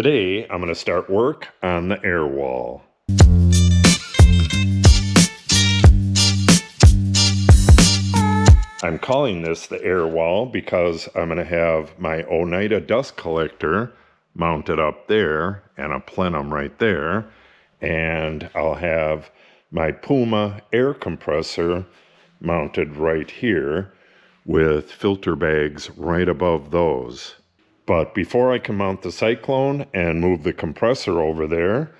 Today, I'm going to start work on the air wall. I'm calling this the air wall because I'm going to have my Oneida dust collector mounted up there and a plenum right there. And I'll have my Puma air compressor mounted right here with filter bags right above those. But before I can mount the Cyclone and move the compressor over there,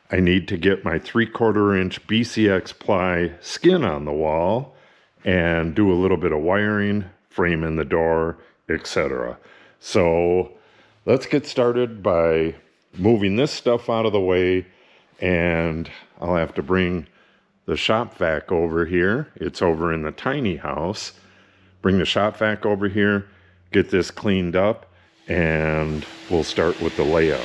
I need to get my 3/4 inch BCX ply skin on the wall and do a little bit of wiring, frame in the door, etc. So let's get started by moving this stuff out of the way, and I'll have to bring the shop vac over here. It's over in the tiny house. Bring the shop vac over here, get this cleaned up, and we'll start with the layout.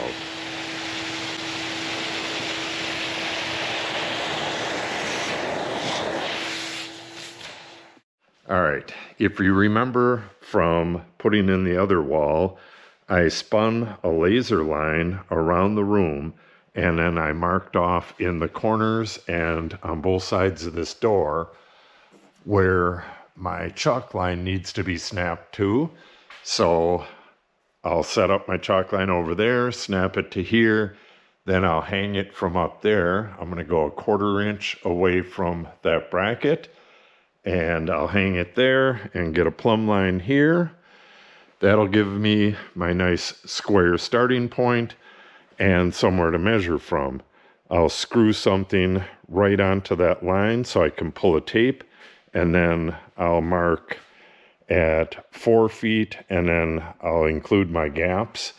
All right, if you remember from putting in the other wall, I spun a laser line around the room, and then I marked off in the corners and on both sides of this door where my chalk line needs to be snapped to. So I'll set up my chalk line over there, snap it to here, then I'll hang it from up there. I'm going to go 1/4 inch away from that bracket, and I'll hang it there and get a plumb line here. That'll give me my nice square starting point and somewhere to measure from. I'll screw something right onto that line so I can pull a tape, and then I'll mark at 4 feet, and then I'll include my gaps,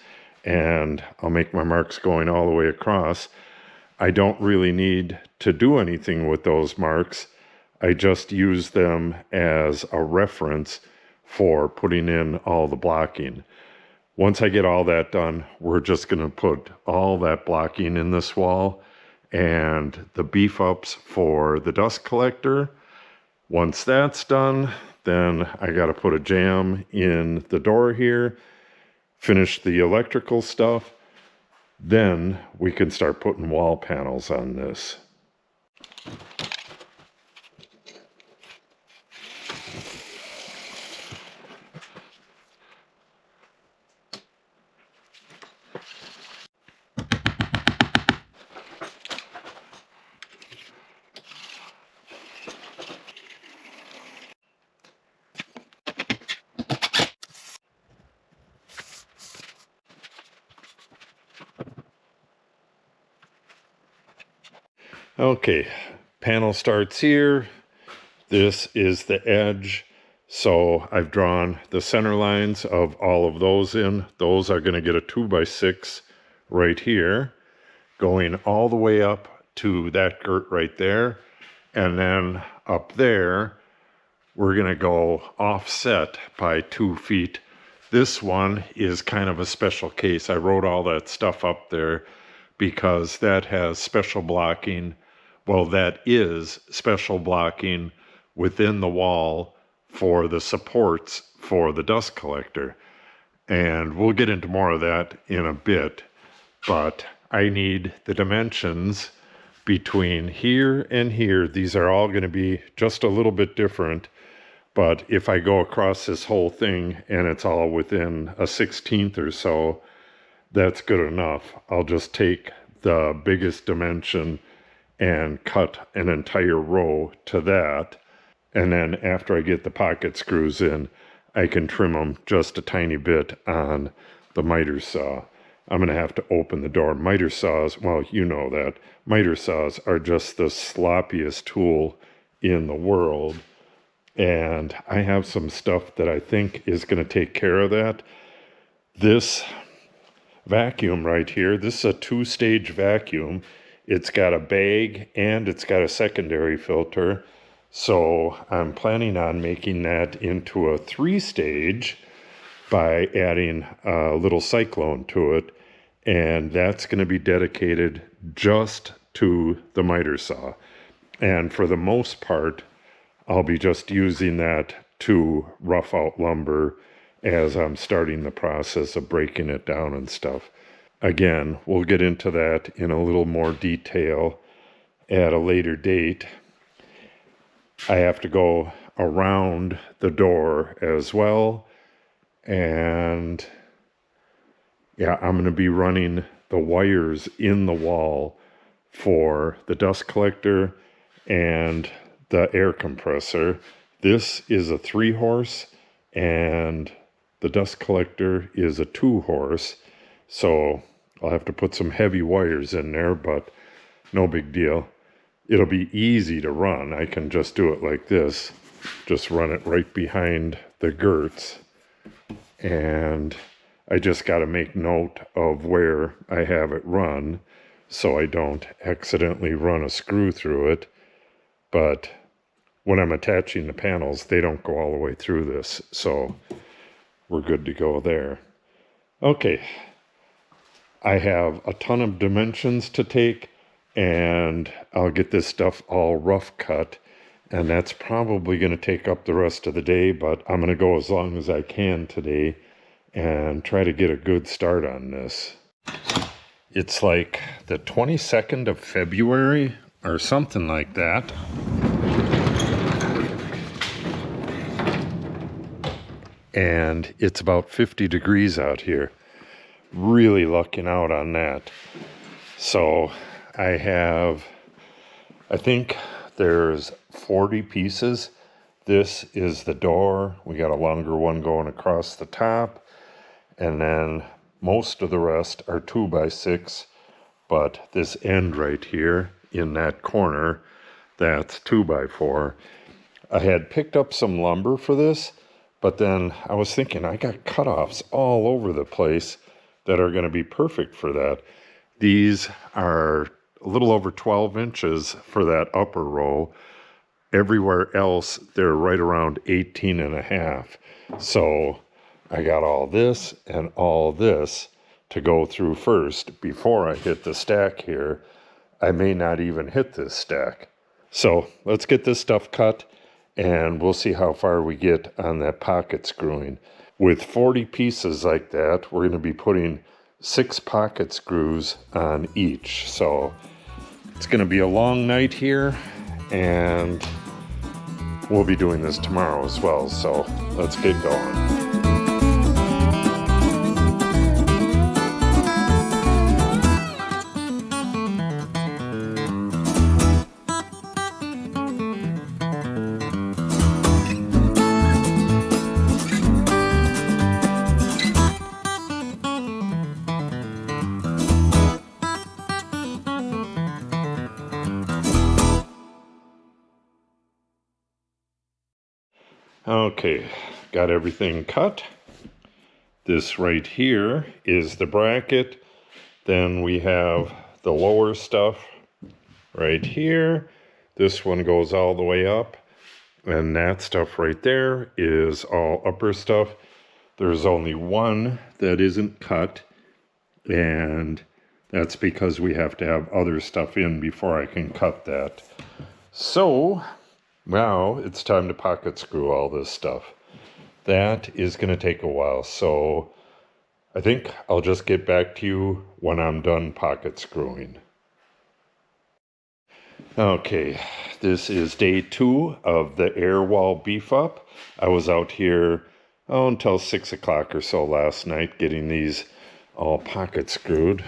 and I'll make my marks going all the way across. I don't really need to do anything with those marks. I just use them as a reference for putting in all the blocking. Once I get all that done, we're just going to put all that blocking in this wall and the beef ups for the dust collector. Once that's done, then I got to put a jamb in the door here, finish the electrical stuff. Then we can start putting wall panels on this. Okay, panel starts here. This is the edge. So I've drawn the center lines of all of those in. Those are going to get a 2x6 right here, going all the way up to that girt right there. And then up there, we're going to go offset by 2 feet. This one is kind of a special case. I wrote all that stuff up there because that has special blocking. Well, that is special blocking within the wall for the supports for the dust collector. And we'll get into more of that in a bit, but I need the dimensions between here and here. These are all going to be just a little bit different, but if I go across this whole thing and it's all within a 1/16 or so, that's good enough. I'll just take the biggest dimension and cut an entire row to that. And then after I get the pocket screws in, I can trim them just a tiny bit on the miter saw. I'm going to have to open the door. Miter saws, well, you know that. Miter saws are just the sloppiest tool in the world. And I have some stuff that I think is going to take care of that. This vacuum right here, this is a 2-stage vacuum. It's got a bag and it's got a secondary filter. So I'm planning on making that into a 3-stage by adding a little Cyclone to it. And that's going to be dedicated just to the miter saw. And for the most part, I'll be just using that to rough out lumber as I'm starting the process of breaking it down and stuff. Again, we'll get into that in a little more detail at a later date. I have to go around the door as well. And yeah, I'm going to be running the wires in the wall for the dust collector and the air compressor. This is a 3-horse and the dust collector is a 2-horse. So I'll have to put some heavy wires in there, but no big deal. It'll be easy to run. I can just do it like this. Just run it right behind the girts. And I just got to make note of where I have it run so I don't accidentally run a screw through it. But when I'm attaching the panels, they don't go all the way through this. So we're good to go there. Okay. I have a ton of dimensions to take, and I'll get this stuff all rough cut. And that's probably going to take up the rest of the day, but I'm going to go as long as I can today and try to get a good start on this. It's like the 22nd of February or something like that. And it's about 50 degrees out here. Really lucking out on that. So I think there's 40 pieces. This is the door. We got a longer one going across the top. And then most of the rest are 2x6. But this end right here in that corner, that's 2x4. I had picked up some lumber for this, but then I was thinking I got cutoffs all over the place that are going to be perfect for that. These are a little over 12 inches for that upper row. Everywhere else, they're right around 18 and a half. So I got all this and all this to go through first before I hit the stack here. I may not even hit this stack. So let's get this stuff cut and we'll see how far we get on that pocket screwing. With 40 pieces like that, we're going to be putting 6 pocket screws on each. So it's going to be a long night here, and we'll be doing this tomorrow as well. So let's get going. Okay, got everything cut. This right here is the bracket. Then we have the lower stuff right here. This one goes all the way up. And that stuff right there is all upper stuff. There's only one that isn't cut. And that's because we have to have other stuff in before I can cut that. So now it's time to pocket screw all this stuff. That is going to take a while, so I think I'll just get back to you when I'm done pocket screwing. Okay, this is day 2 of the air wall beef up. I was out here until 6 o'clock or so last night getting these all pocket screwed.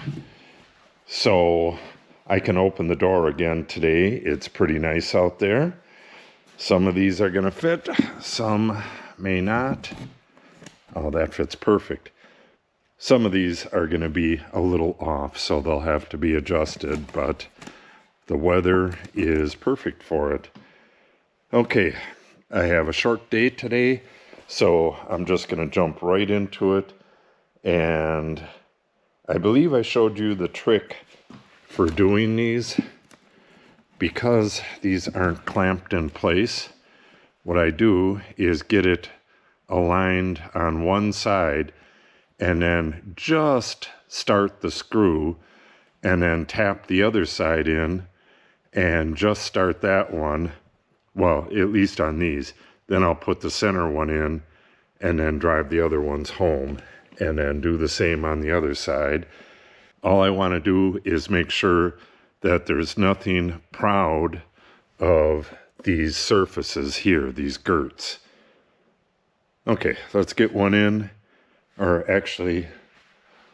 So I can open the door again today. It's pretty nice out there. Some of these are going to fit, some may not. Oh, that fits perfect. Some of these are going to be a little off, so they'll have to be adjusted, but the weather is perfect for it. Okay, I have a short day today, so I'm just going to jump right into it. And I believe I showed you the trick for doing these. Because these aren't clamped in place, what I do is get it aligned on one side and then just start the screw and then tap the other side in and just start that one. Well, at least on these. Then I'll put the center one in and then drive the other ones home and then do the same on the other side. All I want to do is make sure that there's nothing proud of these surfaces here, these girts. Okay, let's get one in, or actually,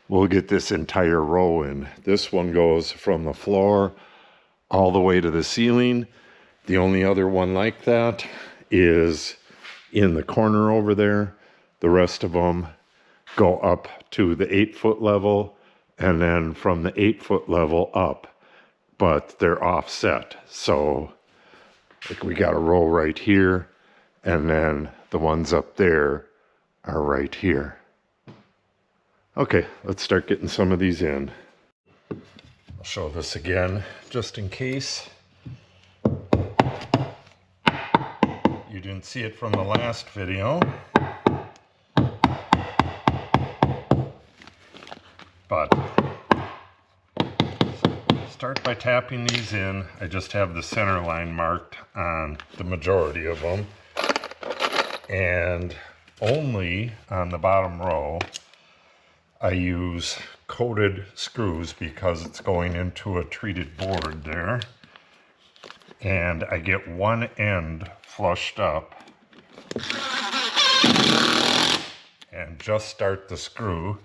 we'll get this entire row in. This one goes from the floor all the way to the ceiling. The only other one like that is in the corner over there. The rest of them go up to the 8-foot level, and then from the 8-foot level up, but they're offset. So like we got a row right here, and then the ones up there are right here. Okay, let's start getting some of these in. I'll show this again just in case you didn't see it from the last video. But start by tapping these in. I just have the center line marked on the majority of them, and only on the bottom row I use coated screws because it's going into a treated board there, and I get one end flushed up and just start the screw.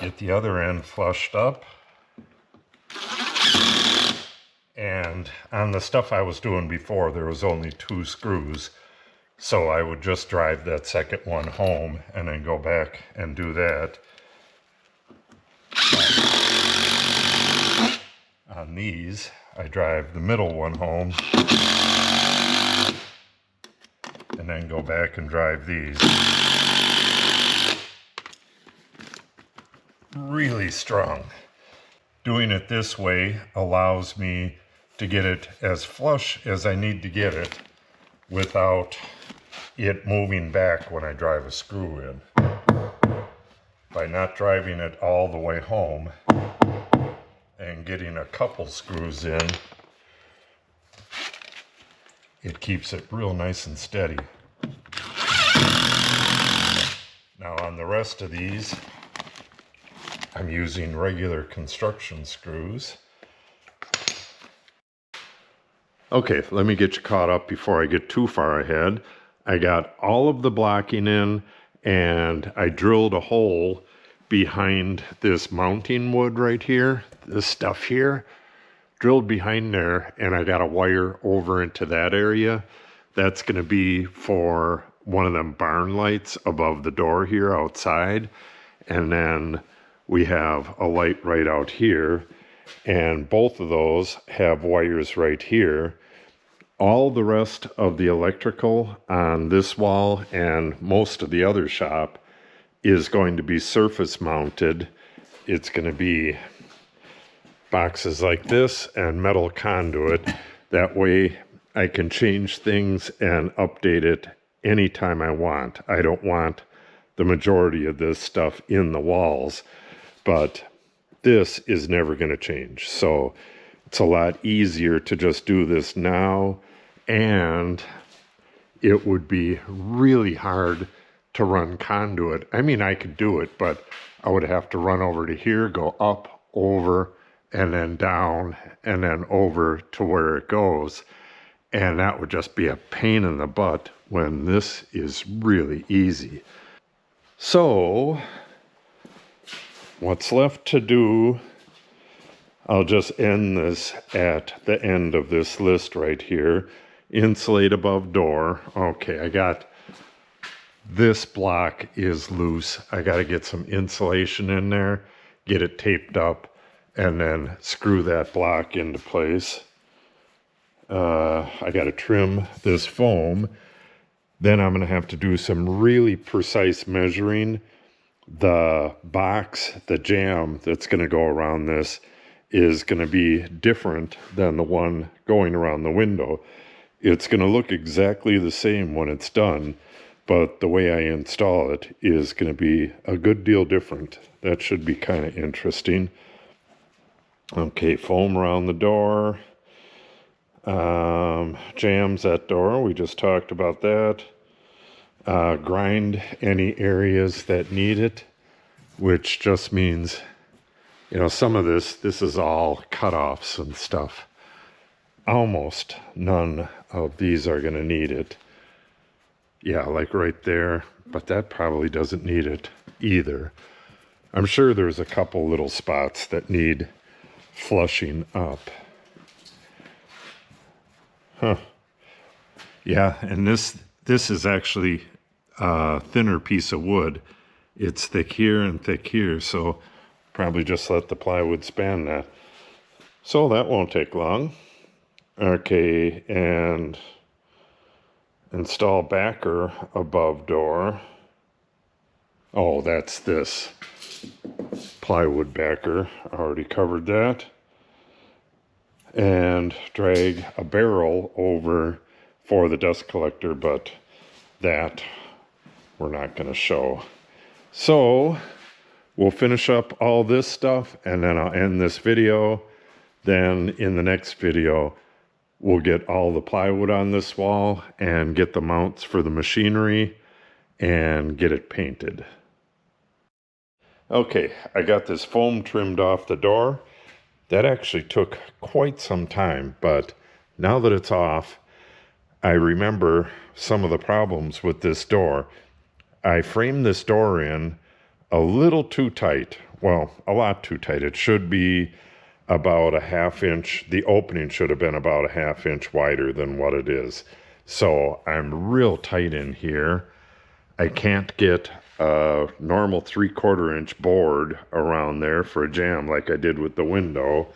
Get the other end flushed up, and on the stuff I was doing before there was only 2 screws, so I would just drive that second one home and then go back and do that. On these I drive the middle one home and then go back and drive these. Really strong. Doing it this way allows me to get it as flush as I need to get it without it moving back when I drive a screw in. By not driving it all the way home and getting a couple screws in, it keeps it real nice and steady. Now on the rest of these, I'm using regular construction screws. Okay, let me get you caught up before I get too far ahead. I got all of the blocking in, and I drilled a hole behind this mounting wood right here, this stuff here, drilled behind there, and I got a wire over into that area. That's going to be for one of them barn lights above the door here outside, and then we have a light right out here, and both of those have wires right here. All the rest of the electrical on this wall and most of the other shop is going to be surface mounted. It's going to be boxes like this and metal conduit. That way I can change things and update it anytime I want. I don't want the majority of this stuff in the walls, but this is never going to change. So it's a lot easier to just do this now, and it would be really hard to run conduit. I mean, I could do it, but I would have to run over to here, go up, over, and then down, and then over to where it goes. And that would just be a pain in the butt when this is really easy. So what's left to do, I'll just end this at the end of this list right here. Insulate above door. Okay, I got this block is loose. I got to get some insulation in there, get it taped up, and then screw that block into place. I got to trim this foam. Then I'm going to have to do some really precise measuring. The box, the jamb that's going to go around this is going to be different than the one going around the window. It's going to look exactly the same when it's done, but the way I install it is going to be a good deal different. That should be kind of interesting. Okay, foam around the door. Jams that door. We just talked about that. grind any areas that need it, which just means, you know, some of this is all cutoffs and stuff. Almost none of these are going to need it. Yeah, like right there, but that probably doesn't need it either. I'm sure there's a couple little spots that need flushing up. Huh. Yeah, and this is actually a thinner piece of wood. It's thick here and thick here, so probably just let the plywood span that. So that won't take long. Okay, and install backer above door. Oh, that's this plywood backer. I already covered that. And drag a barrel over for the dust collector, but that we're not going to show. So we'll finish up all this stuff and then I'll end this video. Then in the next video, we'll get all the plywood on this wall and get the mounts for the machinery and get it painted. Okay, I got this foam trimmed off the door. That actually took quite some time, but now that it's off, I remember some of the problems with this door. I framed this door in a little too tight. Well, a lot too tight. It should be about a ½ inch. The opening should have been about a ½ inch wider than what it is. So I'm real tight in here. I can't get a normal 3/4 inch board around there for a jamb like I did with the window.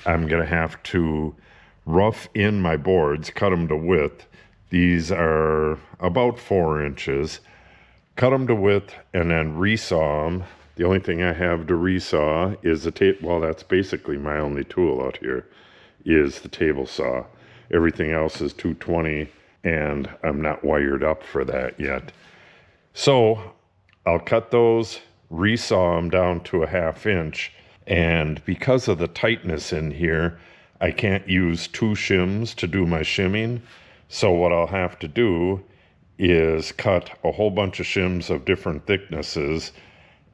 I'm going to have to rough in my boards, cut them to width. These are about 4 inches. Cut them to width and then resaw them. The only thing I have to resaw is the tape. Well, that's basically my only tool out here is the table saw. Everything else is 220 and I'm not wired up for that yet. So I'll cut those, resaw them down to a ½ inch. And because of the tightness in here, I can't use 2 shims to do my shimming. So what I'll have to do is cut a whole bunch of shims of different thicknesses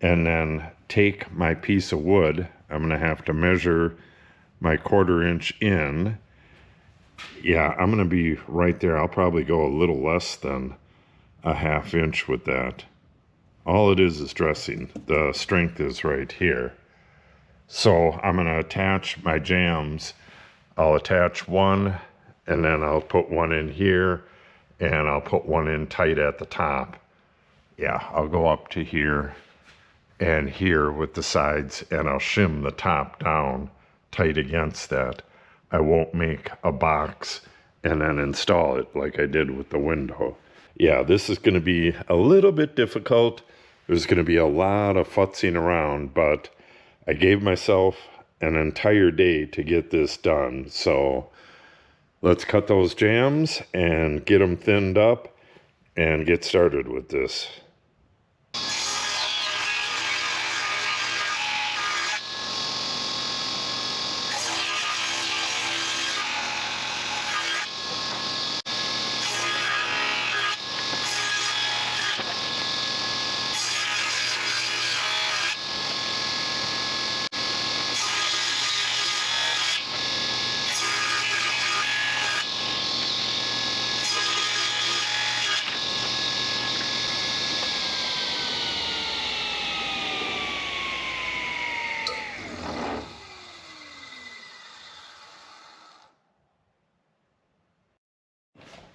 and then take my piece of wood. I'm going to have to measure my 1/4 inch in. Yeah, I'm going to be right there. I'll probably go a little less than a ½ inch with that. All it is dressing. The strength is right here. So I'm going to attach my jambs. I'll attach one and then I'll put one in here and I'll put one in tight at the top. Yeah, I'll go up to here and here with the sides and I'll shim the top down tight against that. I won't make a box and then install it like I did with the window. Yeah, this is going to be a little bit difficult. There's going to be a lot of futzing around, but I gave myself an entire day to get this done. So let's cut those jambs and get them thinned up and get started with this.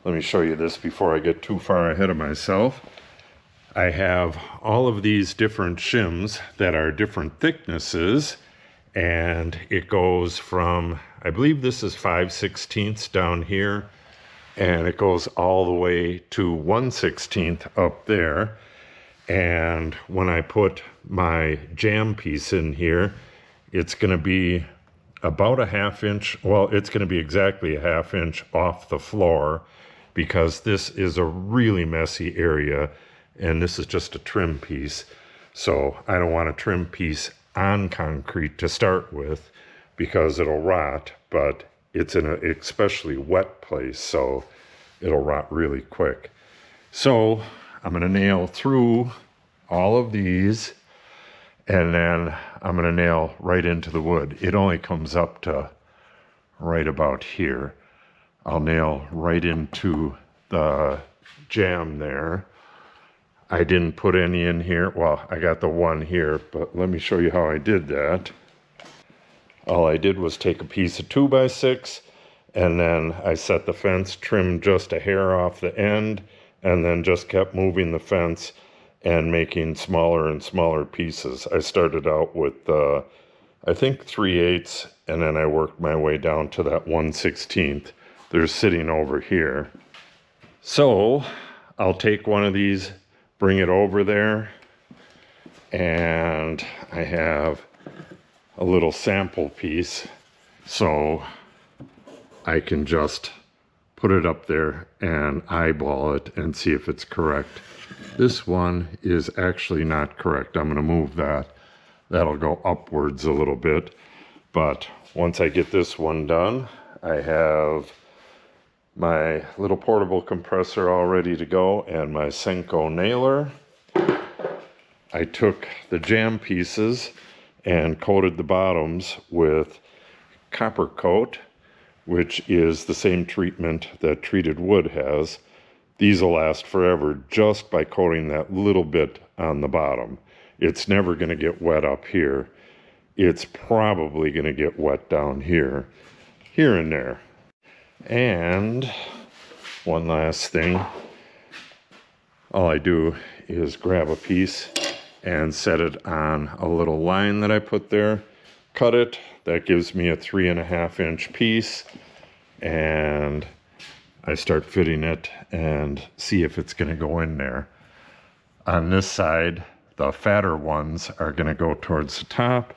Let me show you this before I get too far ahead of myself. I have all of these different shims that are different thicknesses, and it goes from, I believe this is 5/16 down here, and it goes all the way to 1/16 up there. And when I put my jamb piece in here, it's going to be about a ½ inch. Well, it's going to be exactly a ½ inch off the floor, because this is a really messy area and this is just a trim piece. So I don't want a trim piece on concrete to start with because it'll rot, but it's in an especially wet place, so it'll rot really quick. So I'm going to nail through all of these, and then I'm going to nail right into the wood. It only comes up to right about here. I'll nail right into the jamb there. I didn't put any in here. Well, I got the one here, but let me show you how I did that. All I did was take a piece of 2x6, and then I set the fence, trimmed just a hair off the end, and then just kept moving the fence and making smaller and smaller pieces. I started out with, I think 3/8, and then I worked my way down to that 1/16. They're sitting over here. So I'll take one of these, bring it over there, and I have a little sample piece, so I can just put it up there and eyeball it and see if it's correct. This one is actually not correct. I'm going to move that. That'll go upwards a little bit. But once I get this one done, I have my little portable compressor all ready to go and my Senko nailer. I took the jamb pieces and coated the bottoms with copper coat, which is the same treatment that treated wood has. These will last forever just by coating that little bit on the bottom. It's never going to get wet up here. It's probably going to get wet down here and there. And one last thing, all I do is grab a piece and set it on a little line that I put there, cut it. That gives me a 3.5-inch piece, and I start fitting it and see if it's going to go in there. On this side, the fatter ones are going to go towards the top,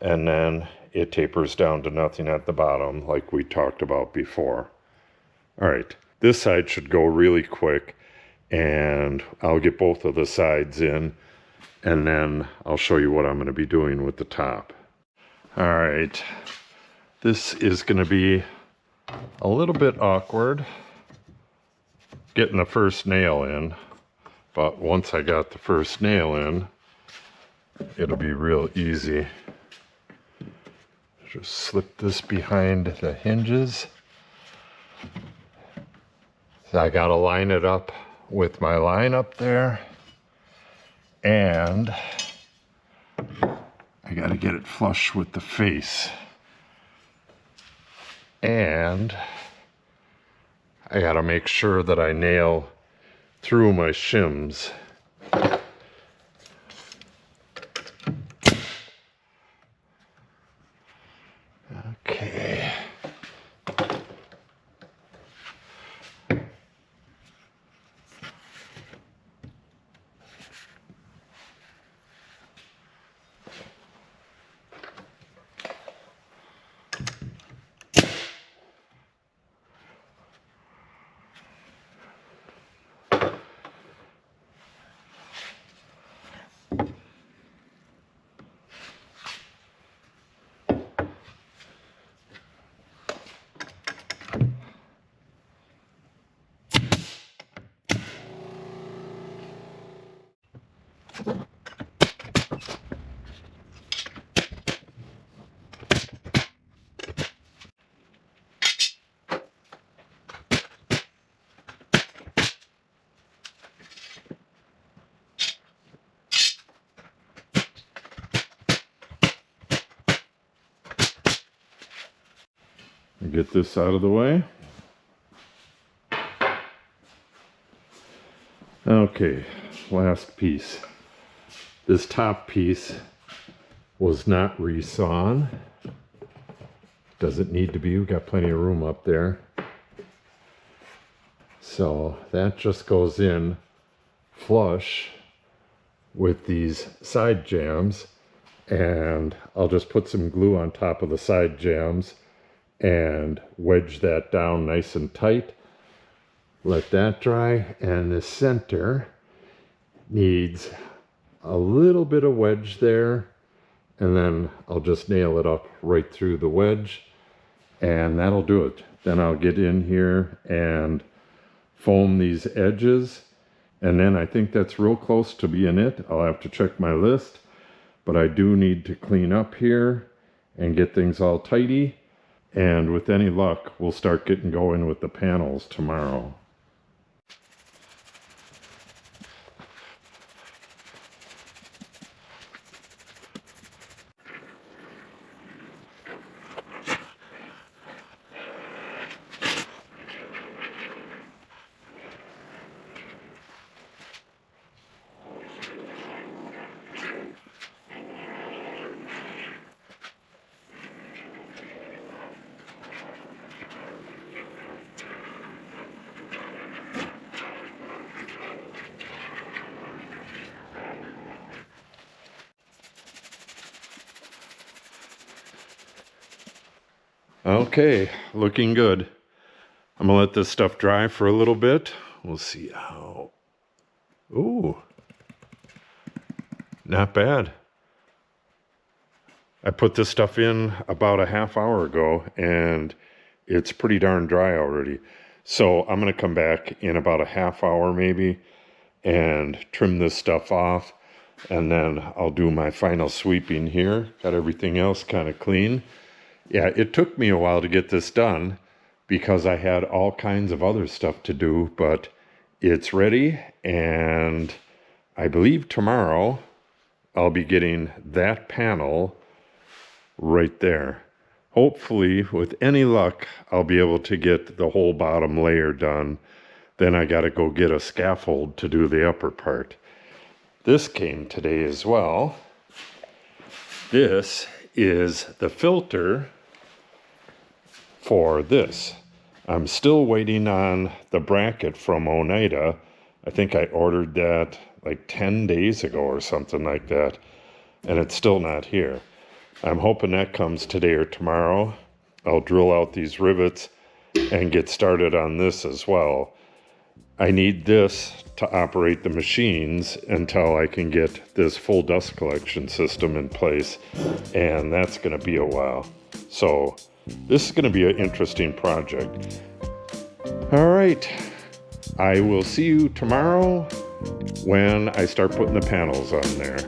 and then it tapers down to nothing at the bottom like we talked about before. All right, this side should go really quick, and I'll get both of the sides in, and then I'll show you what I'm going to be doing with the top. All right, this is going to be a little bit awkward getting the first nail in, but once I got the first nail in, it'll be real easy. Just slip this behind the hinges. So I gotta line it up with my line up there, and I gotta get it flush with the face, and I gotta make sure that I nail through my shims. Okay. Get this out of the way. Okay, last piece. This top piece was not resawn. Doesn't need to be, we've got plenty of room up there. So that just goes in flush with these side jambs, and I'll just put some glue on top of the side jambs and wedge that down nice and tight. Let that dry, and the center needs a little bit of wedge there, and then I'll just nail it up right through the wedge, and that'll do it. Then I'll get in here and foam these edges And then I think that's real close to being it. I'll have to check my list, but I do need to clean up here and get things all tidy. And with any luck, we'll start getting going with the panels tomorrow. Okay, looking good. I'm gonna let this stuff dry for a little bit. We'll see how. Ooh, not bad. I put this stuff in about a half hour ago and it's pretty darn dry already. So I'm gonna come back in about a half hour maybe and trim this stuff off, and then I'll do my final sweeping here. Got everything else kind of clean. Yeah, it took me a while to get this done because I had all kinds of other stuff to do, but it's ready, and I believe tomorrow I'll be getting that panel right there. Hopefully, with any luck, I'll be able to get the whole bottom layer done. Then I got to go get a scaffold to do the upper part. This came today as well. This is the filter for this. I'm still waiting on the bracket from Oneida. I think I ordered that like 10 days ago or something like that, and it's still not here. I'm hoping that comes today or tomorrow. I'll drill out these rivets and get started on this as well. I need this to operate the machines until I can get this full dust collection system in place, and that's going to be a while. So this is going to be an interesting project. All right, I will see you tomorrow when I start putting the panels on there.